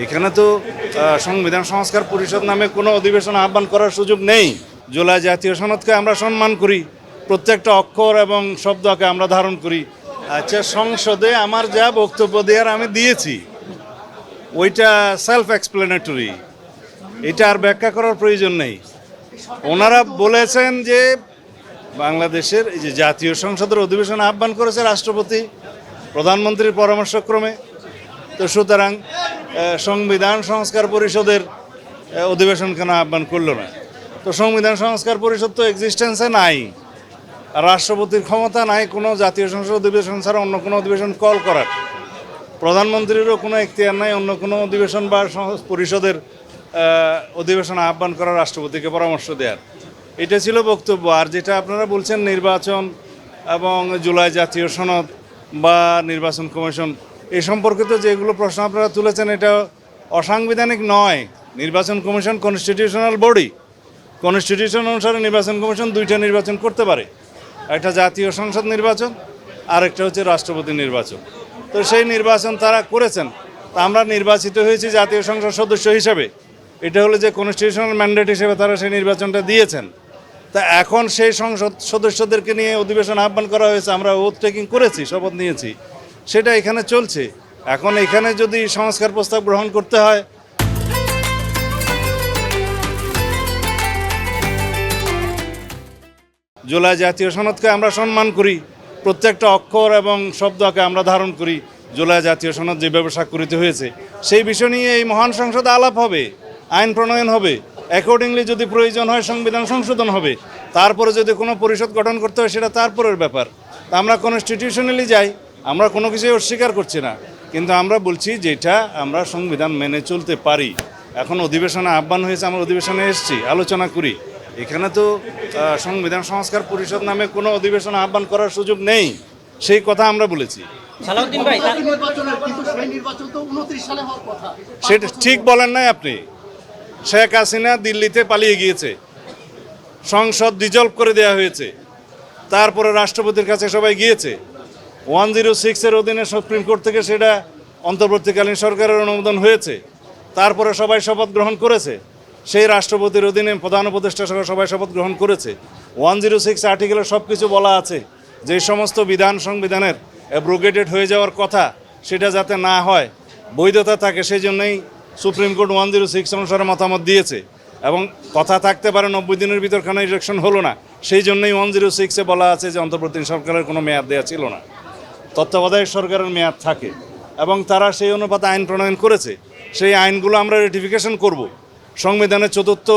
এখানে তো সংবিধান সংস্কার পরিষদ নামে কোনো অধিবেশন আহ্বান করার সুযোগ নেই। জুলাই জাতীয় সনদকে আমরা সম্মান করি, প্রত্যেকটা অক্ষর এবং শব্দকে আমরা ধারণ করি। আচ্ছা, সংসদে আমার যা বক্তব্য দেওয়ার আমি দিয়েছি, ওইটা সেলফ এক্সপ্লেনেটরি, এটা আর ব্যাখ্যা করার প্রয়োজন নেই। ওনারা বলেছেন যে বাংলাদেশের এই যে জাতীয় সংসদের অধিবেশন আহ্বান করেছে রাষ্ট্রপতি প্রধানমন্ত্রীর পরামর্শক্রমে, তো সুতরাং সংবিধান সংস্কার পরিষদের অধিবেশন কেন আহ্বান করলো না? তো সংবিধান সংস্কার পরিষদ তো এক্সিস্টেন্সে নাই, আর রাষ্ট্রপতির ক্ষমতা নাই কোনো জাতীয় সংসদ অধিবেশন ছাড়া অন্য কোনো অধিবেশন কল করার। প্রধানমন্ত্রীরও কোনো এখতিয়ার নাই অন্য কোনো অধিবেশন বা পরিষদের অধিবেশন আহ্বান করার, রাষ্ট্রপতিকে পরামর্শ দেওয়ার। এটা ছিল বক্তব্য। আর যেটা আপনারা বলছেন নির্বাচন এবং জুলাই জাতীয় সনদ বা নির্বাচন কমিশন, এই সম্পর্কিত যেগুলো প্রশ্ন আপনারা তুলেছেন, এটা অসাংবিধানিক নয়। নির্বাচন কমিশন কনস্টিটিউশনাল বডি, কনস্টিটিউশন অনুসারে নির্বাচন কমিশন দুইটা নির্বাচন করতে পারে, একটা জাতীয় সংসদ নির্বাচন আর একটা হচ্ছে রাষ্ট্রপতি নির্বাচন। তো সেই নির্বাচন তারা করেছেন, তা আমরা নির্বাচিত হয়েছি জাতীয় সংসদ সদস্য হিসেবে, এটা হলো যে কনস্টিটিউশনাল ম্যান্ডেট হিসেবে তারা সেই নির্বাচনটা দিয়েছেন। তা এখন সেই সংসদ সদস্যদেরকে নিয়ে অধিবেশন আহ্বান করা হয়েছে, আমরা ওথ টেকিং করেছি, শপথ নিয়েছি, সেটা এখানে চলছে। এখন এখানে যদি সংস্কার প্রস্তাব গ্রহণ করতে হয়, জুলাই জাতীয় সনদকে আমরা সম্মান করি, প্রত্যেকটা অক্ষর এবং শব্দকে আমরা ধারণ করি। জুলাই জাতীয় সনদ যেভাবে স্বাক্ষরিত হয়েছে সেই বিষয় নিয়ে এই মহান সংসদে আলাপ হবে, আইন প্রণয়ন হবে, অ্যাকর্ডিংলি যদি প্রয়োজন হয় সংবিধান সংশোধন হবে, তারপরে যদি কোনো পরিষদ গঠন করতে হয় সেটা তারপরের ব্যাপার। তা আমরা কনস্টিটিউশনালি যাই, আমরা কোনো কিছুই অস্বীকার করছি না, কিন্তু আমরা বলছি যেটা আমরা সংবিধান মেনে চলতে পারি। এখন অধিবেশনে আহ্বান হয়েছে, আমরা অধিবেশনে এসেছি, আলোচনা করি। এখানে তো সংবিধান সংস্কার পরিষদ নামে কোনো অধিবেশন আহ্বান করার সুযোগ নেই, সেই কথা আমরা বলেছি। সালাউদ্দিন ভাই, সেটা ঠিক বলেন নাই আপনি। শেখ হাসিনা দিল্লিতে পালিয়ে গিয়েছে, সংসদ ডিজলভ করে দেওয়া হয়েছে, তারপরে রাষ্ট্রপতির কাছে সবাই গিয়েছে, 106-এর অধীনে সুপ্রিম কোর্ট থেকে সেটা অন্তর্বর্তীকালীন সরকারের অনুমোদন হয়েছে, তারপরে সবাই শপথ গ্রহণ করেছে, সেই রাষ্ট্রপতির অধীনে প্রধান উপদেষ্টা সহ সবাই শপথ গ্রহণ করেছে। 106 আর্টিকেলে সব কিছু বলা আছে, যে সমস্ত বিধান সংবিধানের অ্যাব্রোগেটেড হয়ে যাওয়ার কথা সেটা যাতে না হয়, বৈধতা থাকে, সেই জন্যই সুপ্রিম কোর্ট 106 অনুসারে মতামত দিয়েছে। এবং কথা থাকতে পারে 90 দিনের ভিতর কেন ইলেকশন হলো না, সেই জন্যই 106-এ বলা আছে যে অন্তর্বর্তী সরকারের কোনো মেয়াদ দেওয়া ছিল না, তত্ত্বাবধায়ক সরকারের মেয়াদ থাকে, এবং তারা সেই অনুপাতে আইন প্রণয়ন করেছে। সেই আইনগুলো আমরা রেটিফিকেশন করব, সংবিধানের 4th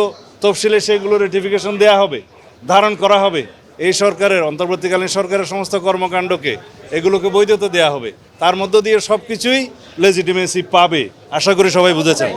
তফসিলে সেইগুলো রেটিফিকেশন দেওয়া হবে, ধারণ করা হবে। এই সরকারের অন্তর্বর্তীকালীন সরকারের সমস্ত কর্মকাণ্ডকে, এগুলোকে বৈধতা দেওয়া হবে, তার মধ্য দিয়ে সব কিছুই লেজিটিমেসি পাবে। আশা করি সবাই বুঝেছেন।